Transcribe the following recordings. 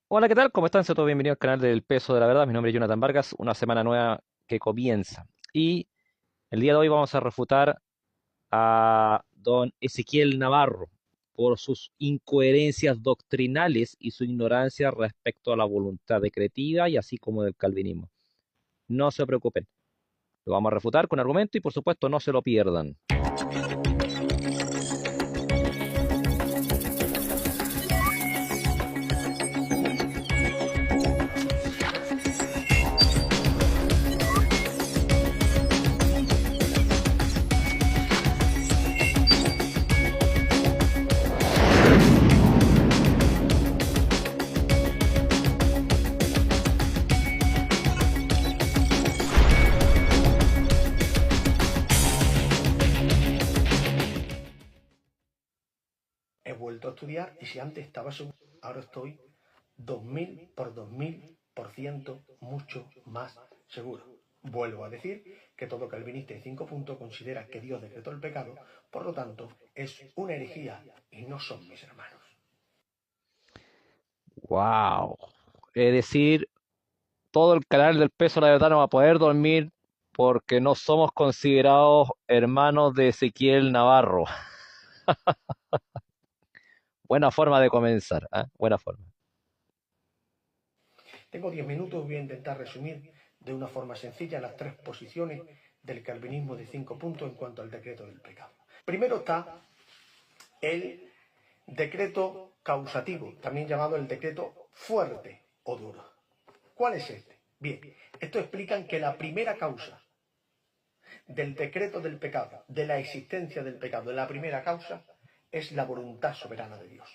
Hola, ¿qué tal? ¿Cómo están? Sean todos bienvenidos al canal del Peso de la Verdad. Mi nombre es Jonathan Vargas, una semana nueva que comienza. Y el día de hoy vamos a refutar a don Ezequiel Navarro por sus incoherencias doctrinales y su ignorancia respecto a la voluntad decretiva y así como del calvinismo. No se preocupen, lo vamos a refutar con argumento y por supuesto no se lo pierdan. He vuelto a estudiar y si antes estaba seguro, ahora estoy 2000 por 2000% mucho más seguro. Vuelvo a decir que todo calvinista de 5 puntos considera que Dios decretó el pecado, por lo tanto es una herejía y no son mis hermanos. ¡Wow! Es decir, todo el canal del Peso de la Verdad no va a poder dormir porque no somos considerados hermanos de Ezequiel Navarro. Buena forma de comenzar, ¿eh? Buena forma. Tengo 10 minutos, voy a intentar resumir de una forma sencilla las tres posiciones del calvinismo de 5 puntos en cuanto al decreto del pecado. Primero está el decreto causativo, también llamado el decreto fuerte o duro. ¿Cuál es este? Bien, esto explican que la primera causa del decreto del pecado, de la existencia del pecado, la primera causa es la voluntad soberana de Dios.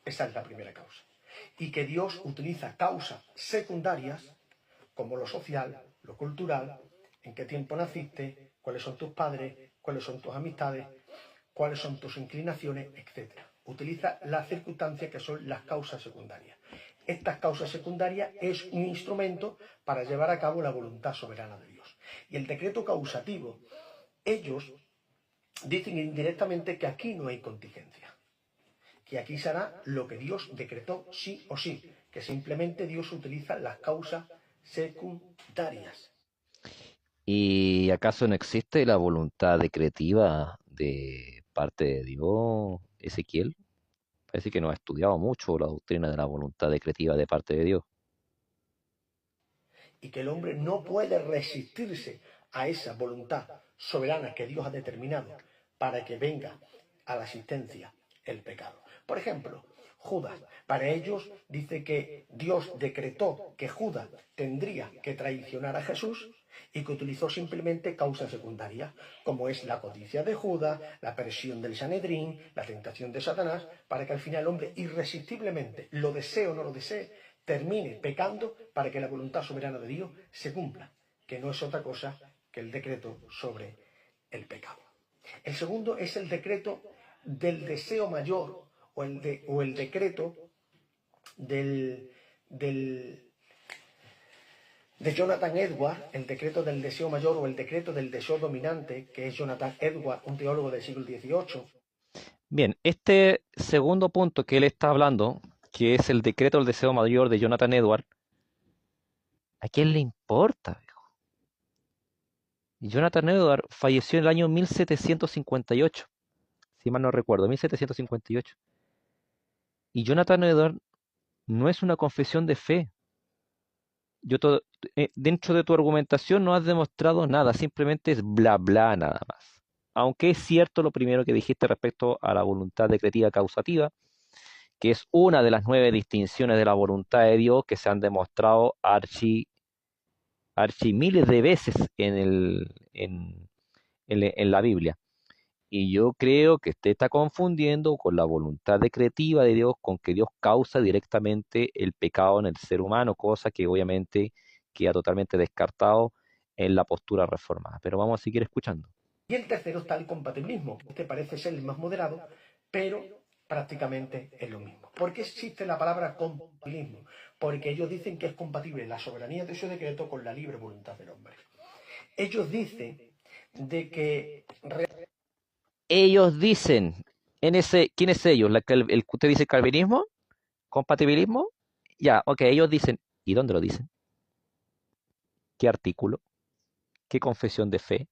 Esa es la primera causa. Y que Dios utiliza causas secundarias como lo social, lo cultural, en qué tiempo naciste, cuáles son tus padres, cuáles son tus amistades, cuáles son tus inclinaciones, etc. Utiliza las circunstancias que son las causas secundarias. Estas causas secundarias es un instrumento para llevar a cabo la voluntad soberana de Dios. Y el decreto causativo, ellos dicen indirectamente que aquí no hay contingencia, que aquí se hará lo que Dios decretó sí o sí, que simplemente Dios utiliza las causas secundarias. ¿Y acaso no existe la voluntad decretiva de parte de Dios, Ezequiel? Parece que no ha estudiado mucho la doctrina de la voluntad decretiva de parte de Dios. Y que el hombre no puede resistirse a esa voluntad soberana que Dios ha determinado para que venga a la asistencia el pecado. Por ejemplo, Judas, para ellos dice que Dios decretó que Judas tendría que traicionar a Jesús y que utilizó simplemente causas secundarias, como es la codicia de Judas, la presión del Sanedrín, la tentación de Satanás, para que al final el hombre irresistiblemente, lo desee o no lo desee, termine pecando para que la voluntad soberana de Dios se cumpla, que no es otra cosa que el decreto sobre el pecado. El segundo es el decreto del deseo mayor o el decreto del, del, de Jonathan Edwards, el decreto del deseo mayor o el decreto del deseo dominante, que es Jonathan Edwards, un teólogo del siglo XVIII. Bien, este segundo punto que él está hablando, que es el decreto del deseo mayor de Jonathan Edwards, ¿a quién le importa, viejo? Jonathan Edwards falleció en el año 1758, si mal no recuerdo, 1758. Y Jonathan Edwards no es una confesión de fe. Dentro de tu argumentación no has demostrado nada, simplemente es bla bla nada más. Aunque es cierto lo primero que dijiste respecto a la voluntad decretiva causativa, que es una de las 9 distinciones de la voluntad de Dios que se han demostrado archi miles de veces en la Biblia. Y yo creo que usted está confundiendo con la voluntad decretiva de Dios, con que Dios causa directamente el pecado en el ser humano, cosa que obviamente queda totalmente descartado en la postura reformada. Pero vamos a seguir escuchando. Y el tercero está el compatibilismo. Este parece ser el más moderado, pero prácticamente es lo mismo. ¿Por qué existe la palabra compatibilismo? Porque ellos dicen que es compatible la soberanía de su decreto con la libre voluntad del hombre. Ellos dicen de que Ellos dicen, ¿quién es ellos? El que usted dice calvinismo, compatibilismo. Ya, ok, ellos dicen, ¿y dónde lo dicen? ¿Qué artículo? ¿Qué confesión de fe?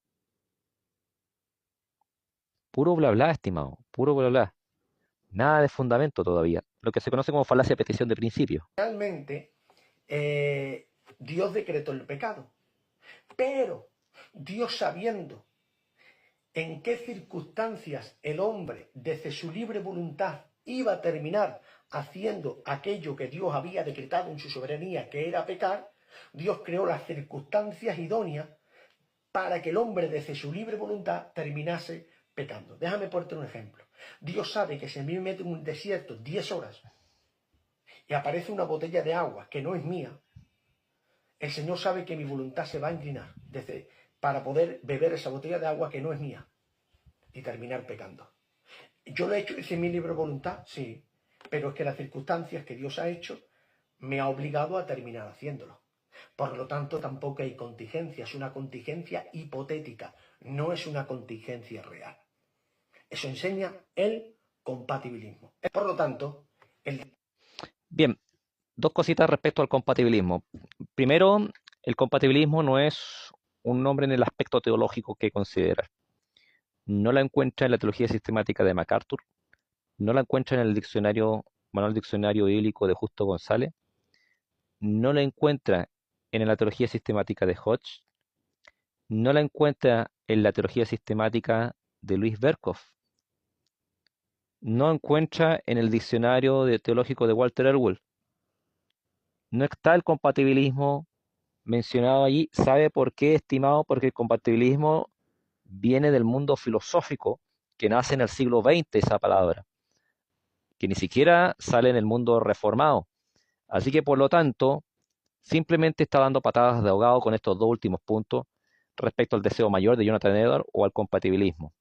Puro bla bla, estimado, puro bla bla. Nada de fundamento todavía. Lo que se conoce como falacia de petición de principio. Realmente, Dios decretó el pecado. Pero Dios, sabiendo en qué circunstancias el hombre, desde su libre voluntad, iba a terminar haciendo aquello que Dios había decretado en su soberanía, que era pecar, Dios creó las circunstancias idóneas para que el hombre, desde su libre voluntad, terminase pecando. Déjame ponerte un ejemplo. Dios sabe que si a mí me mete en un desierto 10 horas y aparece una botella de agua que no es mía, el Señor sabe que mi voluntad se va a inclinar para poder beber esa botella de agua que no es mía y terminar pecando. ¿Yo lo he hecho sin mi libre voluntad? Sí, pero es que las circunstancias que Dios ha hecho me ha obligado a terminar haciéndolo. Por lo tanto, tampoco hay contingencia, es una contingencia hipotética, no es una contingencia real. Eso enseña el compatibilismo. Por lo tanto, Bien, dos cositas respecto al compatibilismo. Primero, el compatibilismo no es un nombre en el aspecto teológico que considera. No la encuentra en la teología sistemática de MacArthur, no la encuentra en el diccionario, manual diccionario bíblico de Justo González, no la encuentra en la teología sistemática de Hodge, no la encuentra en la teología sistemática de Luis Berkhoff, no encuentra en el diccionario teológico de Walter Elwell. No está el compatibilismo mencionado allí. ¿Sabe por qué, estimado? Porque el compatibilismo viene del mundo filosófico que nace en el siglo XX, esa palabra, que ni siquiera sale en el mundo reformado. Así que, por lo tanto, simplemente está dando patadas de ahogado con estos dos últimos puntos respecto al deseo mayor de Jonathan Edwards o al compatibilismo.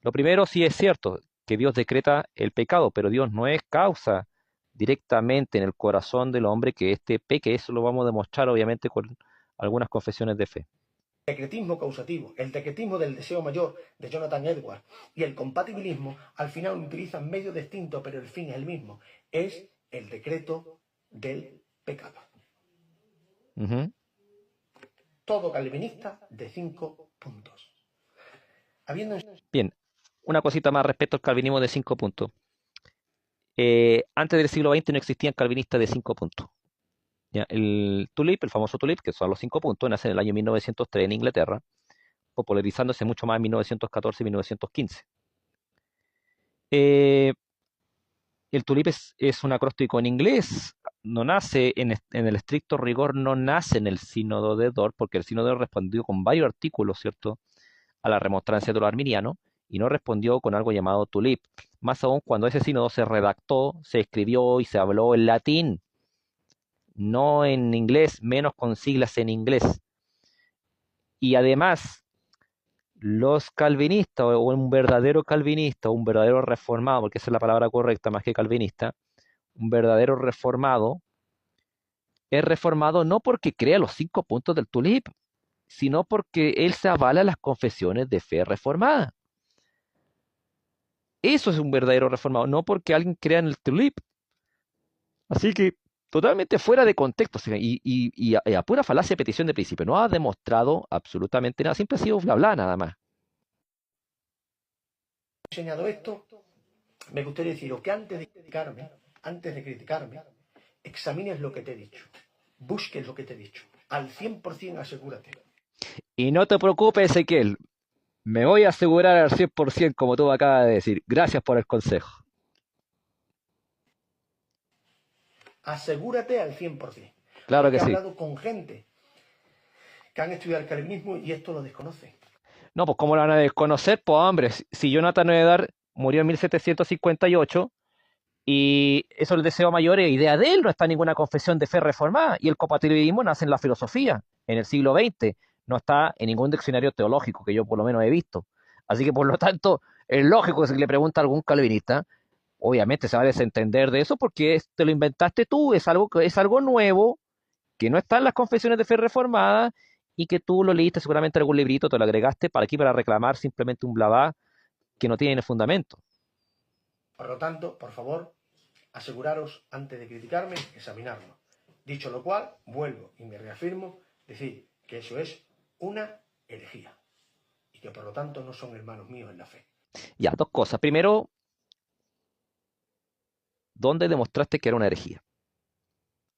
Lo primero sí es cierto que Dios decreta el pecado, pero Dios no es causa directamente en el corazón del hombre que éste peque. Eso lo vamos a demostrar obviamente con algunas confesiones de fe. decretismo causativo, el decretismo del deseo mayor de Jonathan Edwards y el compatibilismo al final utilizan medios distintos, pero el fin es el mismo. Es el decreto del pecado. Ujú. Todo calvinista de 5 puntos. Habiendo Bien, una cosita más respecto al calvinismo de 5 puntos. Antes del siglo XX no existían calvinistas de 5 puntos. ¿Ya? El tulip, el famoso tulip, que son los 5 puntos, nace en el año 1903 en Inglaterra, popularizándose mucho más en 1914 y 1915. Eh, el tulip es un acróstico en inglés, no nace en el estricto rigor, no nace en el sínodo de Dort, porque el sínodo de Dort respondió con varios artículos, ¿cierto?, a la remonstrancia de los arminianos, y no respondió con algo llamado tulip. Más aún cuando ese sínodo se redactó, se escribió y se habló en latín, no en inglés, menos con siglas en inglés. Y además, los calvinistas, o un verdadero calvinista, o un verdadero reformado, porque esa es la palabra correcta más que calvinista, un verdadero reformado, es reformado no porque crea los 5 puntos del tulip, sino porque él se avala a las confesiones de fe reformada. Eso es un verdadero reformado, no porque alguien crea en el tulip. Así que totalmente fuera de contexto, o sea, y a pura falacia de petición de principio. No ha demostrado absolutamente nada, siempre ha sido bla bla nada más. enseñado esto, me gustaría deciros que antes de criticarme, examines lo que te he dicho, busques lo que te he dicho, al 100% asegúrate. Y no te preocupes, Ezequiel, me voy a asegurar al 100% como tú acabas de decir. Gracias por el consejo. Asegúrate al 100%, Claro porque que he sí. hablado con gente que han estudiado el calvinismo y esto lo desconoce. No, pues ¿cómo lo van a desconocer? Pues hombre, si Jonathan Edwards murió en 1758 y eso es el deseo mayor es idea de él, no está en ninguna confesión de fe reformada. Y el compatibilismo nace en la filosofía, en el siglo XX, no está en ningún diccionario teológico que yo por lo menos he visto. Así que por lo tanto, es lógico que si le pregunta a algún calvinista, obviamente se va a desentender de eso porque te lo inventaste tú, es algo nuevo, que no está en las confesiones de fe reformada y que tú lo leíste seguramente en algún librito, te lo agregaste para aquí para reclamar simplemente un blabá que no tiene fundamento. Por lo tanto, por favor, Aseguraros, antes de criticarme, examinarlo. Dicho lo cual, vuelvo y me reafirmo, decir que eso es una herejía y que por lo tanto no son hermanos míos en la fe. Ya, dos cosas. Primero, ¿dónde demostraste que era una herejía?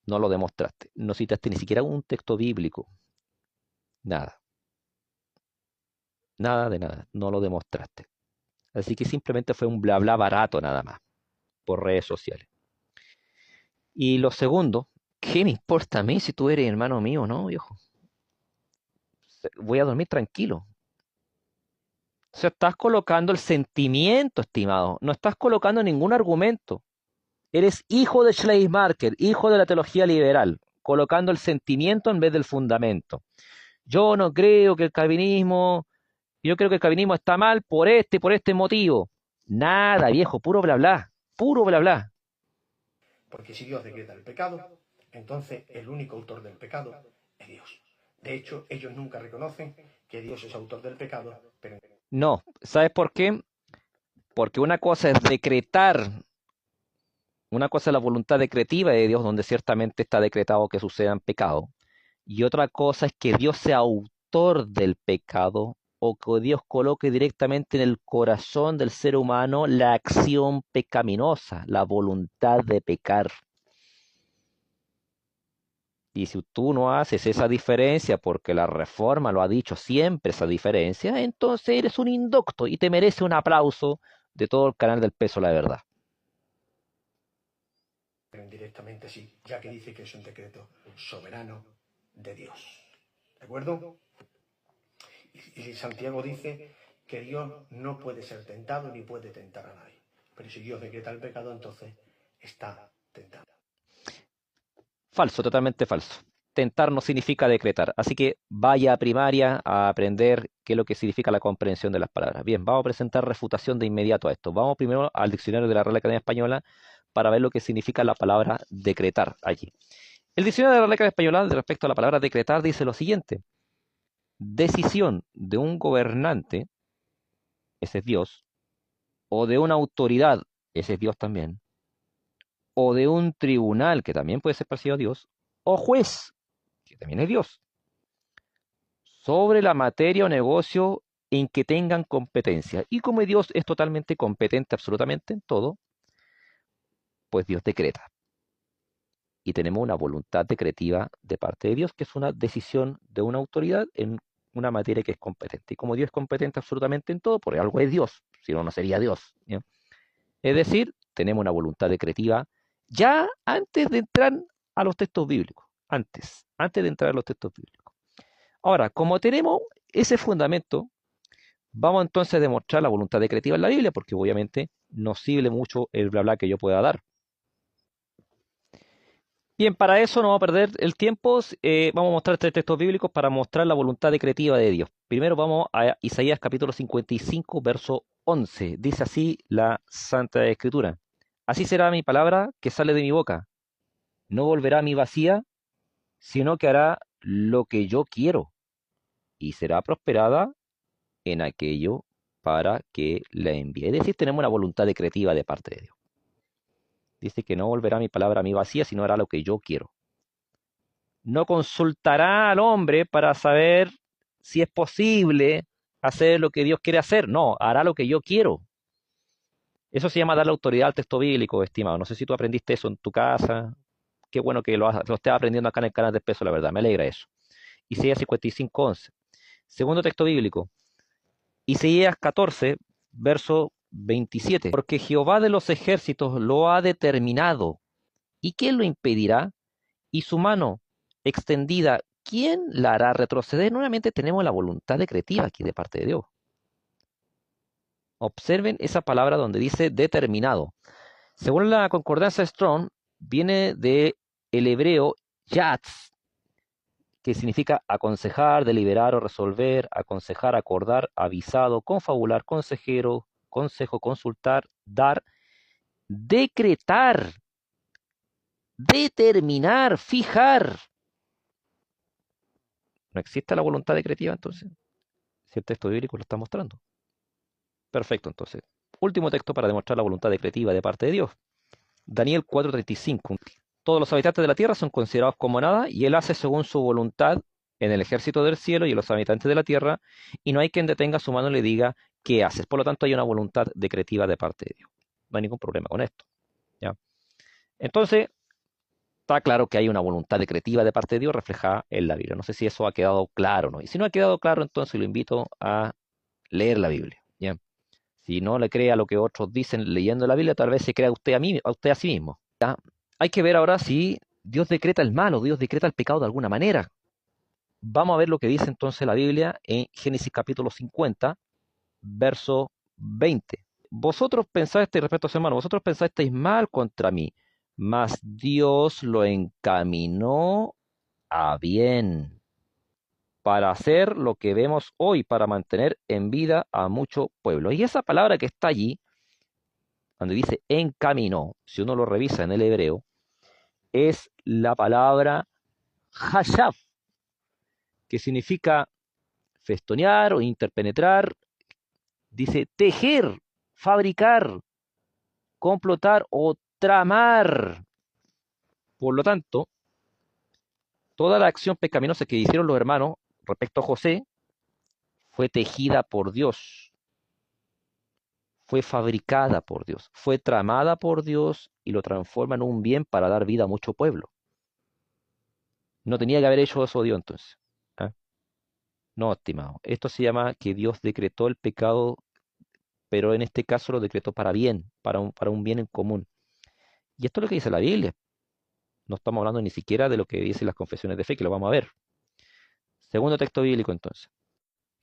No lo demostraste. No citaste ni siquiera un texto bíblico. Nada. Nada de nada. No lo demostraste. Así que simplemente fue un bla bla barato nada más, por redes sociales. Y lo segundo, ¿qué me importa a mí si tú eres hermano mío o no, viejo? Voy a dormir tranquilo. O sea, estás colocando el sentimiento, estimado. No estás colocando ningún argumento. Eres hijo de Schleiermacher, hijo de la teología liberal, colocando el sentimiento en vez del fundamento. Yo no creo que el calvinismo, yo creo que el calvinismo está mal por este motivo. Nada, viejo, puro bla bla, puro bla bla. Porque si Dios decreta el pecado, entonces el único autor del pecado es Dios. De hecho, ellos nunca reconocen que Dios es autor del pecado, pero... No, ¿sabes por qué? Porque una cosa es decretar, una cosa es la voluntad decretiva de Dios, donde ciertamente está decretado que sucedan pecados. Y otra cosa es que Dios sea autor del pecado o que Dios coloque directamente en el corazón del ser humano la acción pecaminosa, la voluntad de pecar. Y si tú no haces esa diferencia, porque la Reforma lo ha dicho siempre esa diferencia, entonces eres un indocto y te merece un aplauso de todo el canal del peso, la verdad. pero indirectamente sí, ya que dice que es un decreto soberano de Dios. ¿De acuerdo? Y Santiago dice que Dios no puede ser tentado ni puede tentar a nadie. Pero si Dios decreta el pecado, entonces está tentado. Falso, totalmente falso. Tentar no significa decretar. Así que vaya a primaria a aprender qué es lo que significa la comprensión de las palabras. Bien, vamos a presentar refutación de inmediato a esto. Vamos primero al diccionario de la Real Academia Española para ver lo que significa la palabra decretar allí. El diccionario de la Real Academia Española, respecto a la palabra decretar, dice lo siguiente: decisión de un gobernante, ese es Dios, o de una autoridad, ese es Dios también, o de un tribunal, que también puede ser parecido a Dios, o juez, que también es Dios, sobre la materia o negocio en que tengan competencia. Y como Dios es totalmente competente absolutamente en todo, pues Dios decreta. Y tenemos una voluntad decretiva de parte de Dios, que es una decisión de una autoridad en una materia que es competente. Y como Dios es competente absolutamente en todo, por algo es Dios, si no, no sería Dios. ¿Ya? Es decir, tenemos una voluntad decretiva ya antes de entrar a los textos bíblicos. Antes de entrar a los textos bíblicos. Ahora, como tenemos ese fundamento, vamos entonces a demostrar la voluntad decretiva en la Biblia, porque obviamente nos sirve mucho el bla bla que yo pueda dar. Bien, para eso no vamos a perder el tiempo. Vamos a mostrar tres textos bíblicos para mostrar la voluntad decretiva de Dios. Primero vamos a Isaías capítulo 55, verso 11. Dice así la Santa Escritura: así será mi palabra que sale de mi boca. No volverá a mi vacía, sino que hará lo que yo quiero y será prosperada en aquello para que la envíe. Es decir, tenemos una voluntad decretiva de parte de Dios. Dice que no volverá mi palabra a mí vacía, sino hará lo que yo quiero. No consultará al hombre para saber si es posible hacer lo que Dios quiere hacer. No, hará lo que yo quiero. Eso se llama darle autoridad al texto bíblico, estimado. No sé si tú aprendiste eso en tu casa. Qué bueno que lo estés aprendiendo acá en el canal de peso, la verdad. Me alegra eso. Isaías 55:11. Segundo texto bíblico. Isaías 14, verso 27. Porque Jehová de los ejércitos lo ha determinado. ¿Y quién lo impedirá? Y su mano extendida, ¿quién la hará retroceder? Nuevamente tenemos la voluntad decretiva aquí de parte de Dios. Observen esa palabra donde dice determinado. Según la concordancia Strong, viene de el hebreo yatz, que significa aconsejar, deliberar o resolver, aconsejar, acordar, avisado, confabular, consejero, consejo, consultar, dar, decretar, determinar, fijar. ¿No existe la voluntad decretiva entonces? Si el texto bíblico lo está mostrando. Perfecto, entonces. Último texto para demostrar la voluntad decretiva de parte de Dios. Daniel 4:35. Todos los habitantes de la tierra son considerados como nada, y él hace según su voluntad en el ejército del cielo y en los habitantes de la tierra, y no hay quien detenga su mano y le diga qué haces. Por lo tanto, hay una voluntad decretiva de parte de Dios. No hay ningún problema con esto. ¿Ya? Entonces, está claro que hay una voluntad decretiva de parte de Dios reflejada en la Biblia. No sé si eso ha quedado claro o no. Y si no ha quedado claro, entonces lo invito a leer la Biblia. ¿Ya? Si no le cree a lo que otros dicen leyendo la Biblia, tal vez se crea a usted a sí mismo. ¿Ya? Hay que ver ahora si Dios decreta el mal o Dios decreta el pecado de alguna manera. Vamos a ver lo que dice entonces la Biblia en Génesis capítulo 50, verso 20. Vosotros pensasteis, respecto a su hermano, vosotros pensasteis mal contra mí, mas Dios lo encaminó a bien para hacer lo que vemos hoy, para mantener en vida a mucho pueblo. Y esa palabra que está allí, donde dice encaminó, si uno lo revisa en el hebreo, es la palabra hashav, que significa festonear o interpenetrar, dice tejer, fabricar, complotar o tramar. Por lo tanto, toda la acción pecaminosa que hicieron los hermanos respecto a José fue tejida por Dios, fue fabricada por Dios, fue tramada por Dios y lo transforma en un bien para dar vida a mucho pueblo. No tenía que haber hecho eso Dios entonces. ¿Ah? No, estimado. Esto se llama que Dios decretó el pecado, pero en este caso lo decretó para bien, para un bien en común. Y esto es lo que dice la Biblia. No estamos hablando ni siquiera de lo que dicen las confesiones de fe, que lo vamos a ver. Segundo texto bíblico entonces.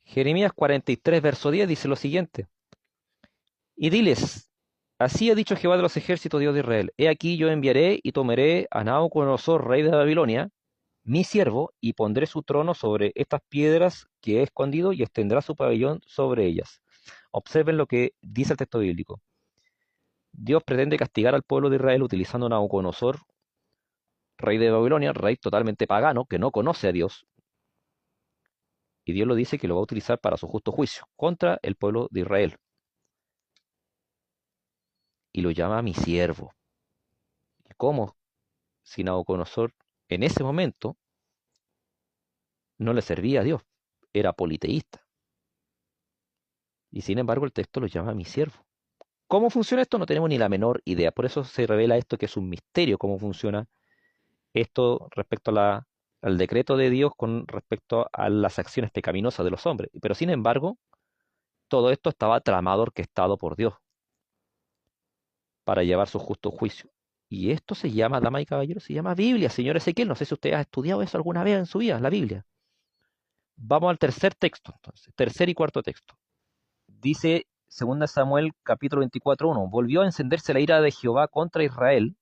Jeremías 43, verso 10 dice lo siguiente. Y diles, así ha dicho Jehová de los ejércitos, Dios de Israel. He aquí yo enviaré y tomaré a Nabucodonosor, rey de Babilonia, mi siervo, y pondré su trono sobre estas piedras que he escondido y extendrá su pabellón sobre ellas. Observen lo que dice el texto bíblico. Dios pretende castigar al pueblo de Israel utilizando a Nabucodonosor, rey de Babilonia, rey totalmente pagano, que no conoce a Dios, y Dios lo dice que lo va a utilizar para su justo juicio contra el pueblo de Israel. Y lo llama mi siervo. ¿Y cómo? Si Nabucodonosor en ese momento no le servía a Dios, era politeísta. Y sin embargo el texto lo llama mi siervo. ¿Cómo funciona esto? No tenemos ni la menor idea. Por eso se revela esto que es un misterio, cómo funciona esto respecto al decreto de Dios con respecto a las acciones pecaminosas de los hombres. Pero sin embargo, todo esto estaba tramado, orquestado por Dios para llevar su justo juicio. Y esto se llama, damas y caballeros, se llama Biblia, señor Ezequiel. No sé si usted ha estudiado eso alguna vez en su vida, la Biblia. Vamos al tercer texto, entonces, tercer y cuarto texto. Dice 2 Samuel capítulo 24:1, volvió a encenderse la ira de Jehová contra Israel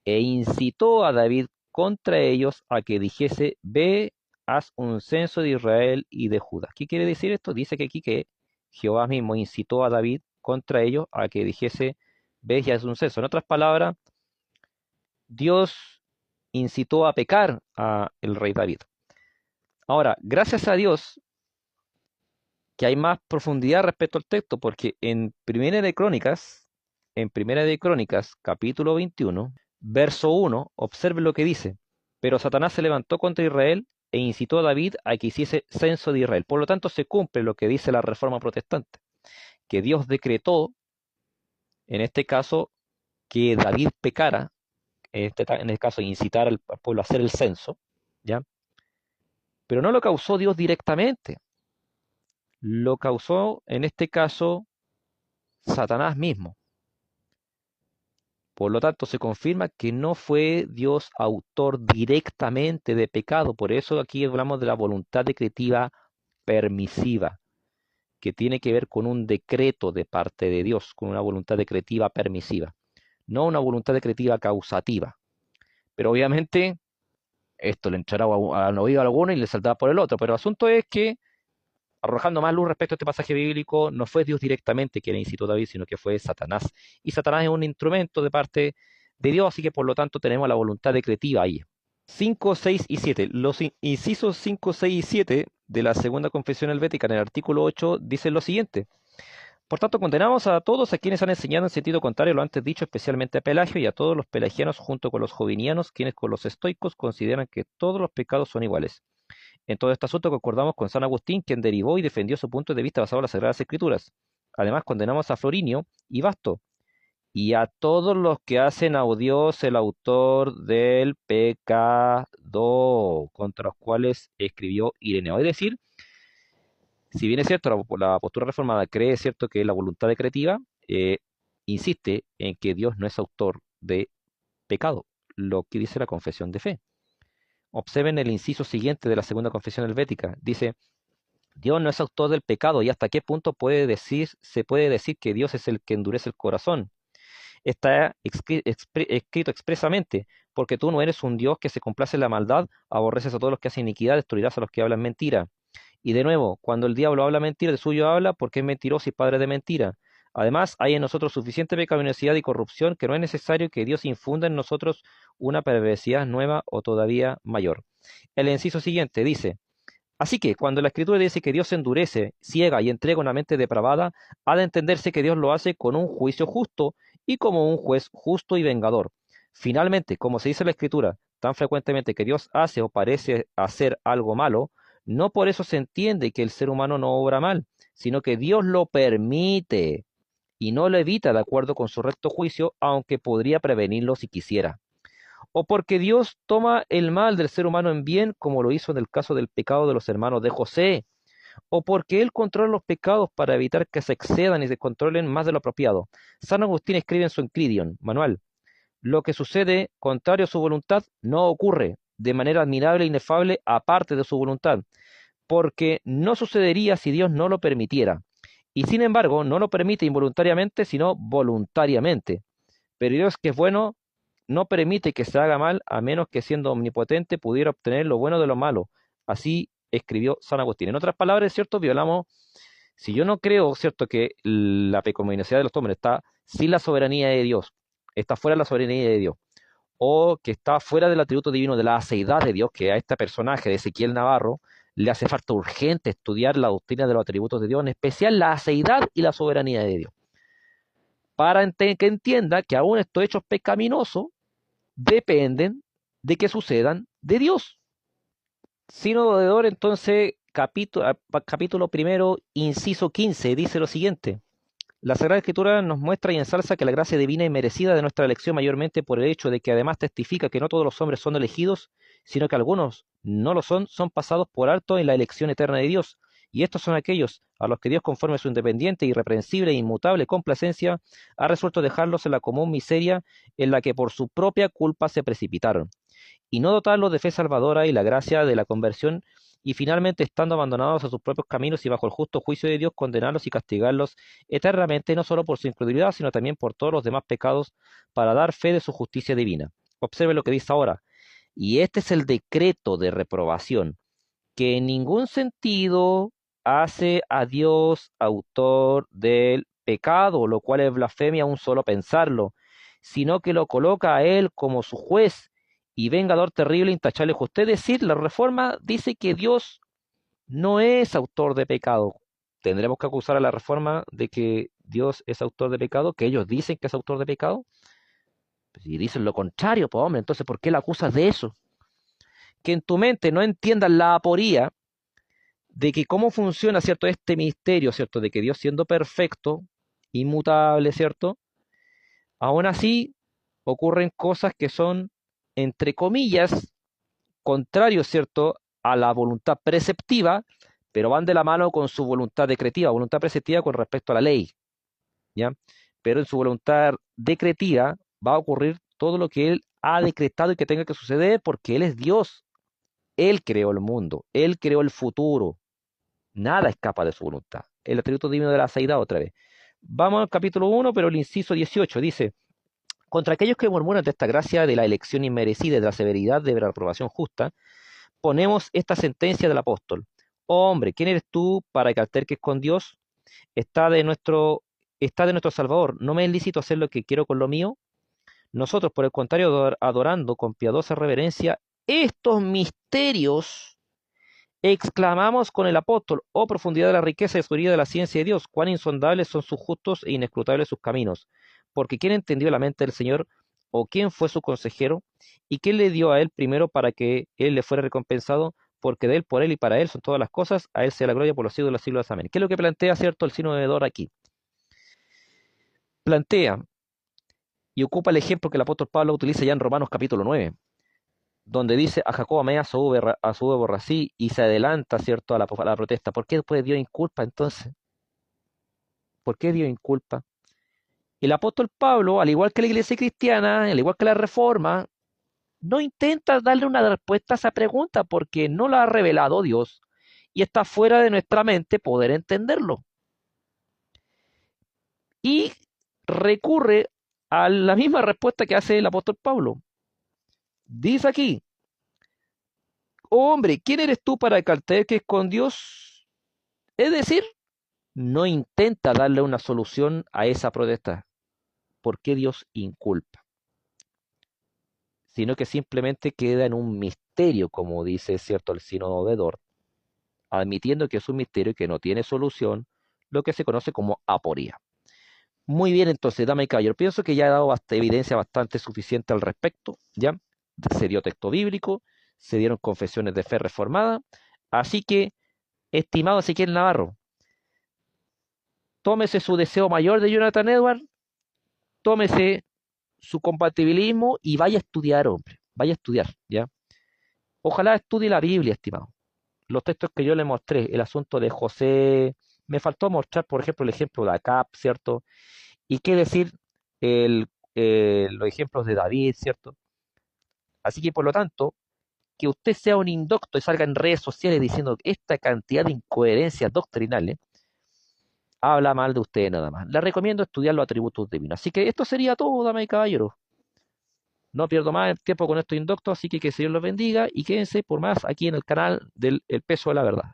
e incitó a David contra ellos a que dijese, ve, haz un censo de Israel y de Judá. ¿Qué quiere decir esto? Dice que aquí que Jehová mismo incitó a David contra ellos a que dijese, ve y haz un censo. En otras palabras, Dios incitó a pecar a el rey David. Ahora, gracias a Dios que hay más profundidad respecto al texto, porque en Primera de Crónicas, capítulo 21, verso 1, observe lo que dice. Pero Satanás se levantó contra Israel e incitó a David a que hiciese censo de Israel. Por lo tanto, se cumple lo que dice la Reforma Protestante, que Dios decretó, en este caso, que David pecara, en este caso, incitar al pueblo a hacer el censo, ¿ya? Pero no lo causó Dios directamente, lo causó, en este caso, Satanás mismo. Por lo tanto, se confirma que no fue Dios autor directamente de pecado. Por eso aquí hablamos de la voluntad decretiva permisiva, que tiene que ver con un decreto de parte de Dios, con una voluntad decretiva permisiva, no una voluntad decretiva causativa. Pero obviamente esto le entrará al oído a alguno y le saldrá por el otro. Pero el asunto es que, arrojando más luz respecto a este pasaje bíblico, no fue Dios directamente quien incitó a David, sino que fue Satanás. Y Satanás es un instrumento de parte de Dios, así que por lo tanto tenemos la voluntad decretiva ahí. 5, 6 y 7. Los incisos 5, 6 y 7 de la Segunda Confesión Helvética en el artículo 8 dicen lo siguiente. Por tanto, condenamos a todos a quienes han enseñado en sentido contrario lo antes dicho, especialmente a Pelagio y a todos los pelagianos junto con los jovinianos, quienes con los estoicos consideran que todos los pecados son iguales. En todo este asunto concordamos con San Agustín, quien derivó y defendió su punto de vista basado en las Sagradas Escrituras. Además, condenamos a Florinio y Basto, y a todos los que hacen a Dios el autor del pecado, contra los cuales escribió Ireneo. Es decir, si bien es cierto, la postura reformada cree, es cierto, que la voluntad decretiva eh, insiste en que Dios no es autor de pecado, lo que dice la confesión de fe. Observen el inciso siguiente de la segunda confesión helvética. Dice, Dios no es autor del pecado y hasta qué punto se puede decir que Dios es el que endurece el corazón. Está escrito expresamente, porque tú no eres un Dios que se complace en la maldad, aborreces a todos los que hacen iniquidad, destruirás a los que hablan mentira. Y de nuevo, cuando el diablo habla mentira, de suyo habla porque es mentiroso y padre de mentira. Además, hay en nosotros suficiente pecaminosidad y corrupción que no es necesario que Dios infunda en nosotros una perversidad nueva o todavía mayor. El inciso siguiente dice, así que cuando la Escritura dice que Dios se endurece, ciega y entrega una mente depravada, ha de entenderse que Dios lo hace con un juicio justo y como un juez justo y vengador. Finalmente, como se dice en la Escritura, tan frecuentemente que Dios hace o parece hacer algo malo, no por eso se entiende que el ser humano no obra mal, sino que Dios lo permite y no lo evita de acuerdo con su recto juicio, aunque podría prevenirlo si quisiera. O porque Dios toma el mal del ser humano en bien, como lo hizo en el caso del pecado de los hermanos de José, o porque Él controla los pecados para evitar que se excedan y se controlen más de lo apropiado. San Agustín escribe en su Encridion, manual, lo que sucede contrario a su voluntad no ocurre de manera admirable e inefable aparte de su voluntad, porque no sucedería si Dios no lo permitiera. Y sin embargo, no lo permite involuntariamente, sino voluntariamente. Pero Dios, que es bueno, no permite que se haga mal, a menos que siendo omnipotente pudiera obtener lo bueno de lo malo. Así escribió San Agustín. En otras palabras, ¿cierto? Violamos, si yo no creo, ¿cierto?, que la pecaminosidad de los hombres está sin la soberanía de Dios, está fuera de la soberanía de Dios, o que está fuera del atributo divino de la aceidad de Dios, que a este personaje de Ezequiel Navarro le hace falta urgente estudiar la doctrina de los atributos de Dios, en especial la aceidad y la soberanía de Dios, para que entienda que aún estos hechos pecaminosos dependen de que sucedan de Dios. Sínodo de Dort, entonces, capítulo primero, inciso 15, dice lo siguiente. La Sagrada Escritura nos muestra y ensalza que la gracia divina y merecida de nuestra elección mayormente por el hecho de que además testifica que no todos los hombres son elegidos, sino que algunos no lo son pasados por alto en la elección eterna de Dios. Y estos son aquellos a los que Dios, conforme a su independiente, irreprensible e inmutable complacencia, ha resuelto dejarlos en la común miseria en la que por su propia culpa se precipitaron, y no dotarlos de fe salvadora y la gracia de la conversión, y finalmente, estando abandonados a sus propios caminos y bajo el justo juicio de Dios, condenarlos y castigarlos eternamente, no solo por su incredulidad, sino también por todos los demás pecados, para dar fe de su justicia divina. Observe lo que dice ahora. Y este es el decreto de reprobación, que en ningún sentido hace a Dios autor del pecado, lo cual es blasfemia un solo pensarlo, sino que lo coloca a Él como su juez y vengador terrible, intachable justo. Es decir, la Reforma dice que Dios no es autor de pecado. ¿Tendremos que acusar a la Reforma de que Dios es autor de pecado? ¿Que ellos dicen que es autor de pecado? Pues si dicen lo contrario, pues hombre, entonces ¿por qué la acusas de eso? Que en tu mente no entiendas la aporía de que cómo funciona, ¿cierto?, este misterio, ¿cierto?, de que Dios siendo perfecto, inmutable, ¿cierto?, aún así ocurren cosas que son, entre comillas, contrarios, ¿cierto?, a la voluntad preceptiva, pero van de la mano con su voluntad decretiva, voluntad preceptiva con respecto a la ley, ¿ya? Pero en su voluntad decretiva va a ocurrir todo lo que Él ha decretado y que tenga que suceder porque Él es Dios. Él creó el mundo, Él creó el futuro, nada escapa de su voluntad. El atributo divino de la aceidad otra vez. Vamos al capítulo 1, pero el inciso 18 dice, contra aquellos que murmuran de esta gracia de la elección inmerecida y de la severidad de la aprobación justa, ponemos esta sentencia del apóstol. Oh, hombre, ¿quién eres tú para que alterques con Dios? Está de nuestro, está de nuestro Salvador. ¿No me es lícito hacer lo que quiero con lo mío? Nosotros, por el contrario, adorando con piadosa reverencia estos misterios, Exclamamos con el apóstol, oh profundidad de la riqueza y sabiduría de la ciencia de Dios, cuán insondables son sus justos e inescrutables sus caminos. Porque ¿quién entendió la mente del Señor? ¿O quién fue su consejero? ¿Y quién le dio a él primero para que él le fuera recompensado? Porque de él, por él y para él son todas las cosas, a él sea la gloria por los siglos de los siglos. Amén. ¿Qué es lo que plantea, cierto, el sinodedor aquí? Plantea y ocupa el ejemplo que el apóstol Pablo utiliza ya en Romanos capítulo 9, donde dice a Jacob amé a su aborrecí y se adelanta, ¿cierto?, a la protesta. ¿Por qué después Dios inculpa entonces? ¿Por qué Dios inculpa? El apóstol Pablo, al igual que la iglesia cristiana, al igual que la reforma, no intenta darle una respuesta a esa pregunta porque no la ha revelado Dios y está fuera de nuestra mente poder entenderlo. Y recurre a la misma respuesta que hace el apóstol Pablo. Dice aquí, oh, hombre, ¿quién eres tú para que alterques con Dios? Es decir, no intenta darle una solución a esa protesta. ¿Por qué Dios inculpa? Sino que simplemente queda en un misterio, como dice cierto el sínodo de Dort, admitiendo que es un misterio que no tiene solución, lo que se conoce como aporía. Muy bien, entonces, dama y caballero, pienso que ya he dado evidencia bastante suficiente al respecto, ¿ya? Se dio texto bíblico, se dieron confesiones de fe reformada, así que, estimado Ezequiel Navarro, tómese su deseo mayor de Jonathan Edwards, tómese su compatibilismo y vaya a estudiar, hombre, vaya a estudiar, ¿ya? Ojalá estudie la Biblia, estimado. Los textos que yo le mostré, el asunto de José, me faltó mostrar, por ejemplo, el ejemplo de Acab, ¿cierto? Y qué decir el, los ejemplos de David, ¿cierto? Así que, por lo tanto, que usted sea un indocto y salga en redes sociales diciendo que esta cantidad de incoherencias doctrinales, habla mal de usted nada más. Le recomiendo estudiar los atributos divinos. Así que esto sería todo, damas y caballeros. No pierdo más el tiempo con estos indoctos, así que el Señor los bendiga y quédense por más aquí en el canal del El Peso de la Verdad.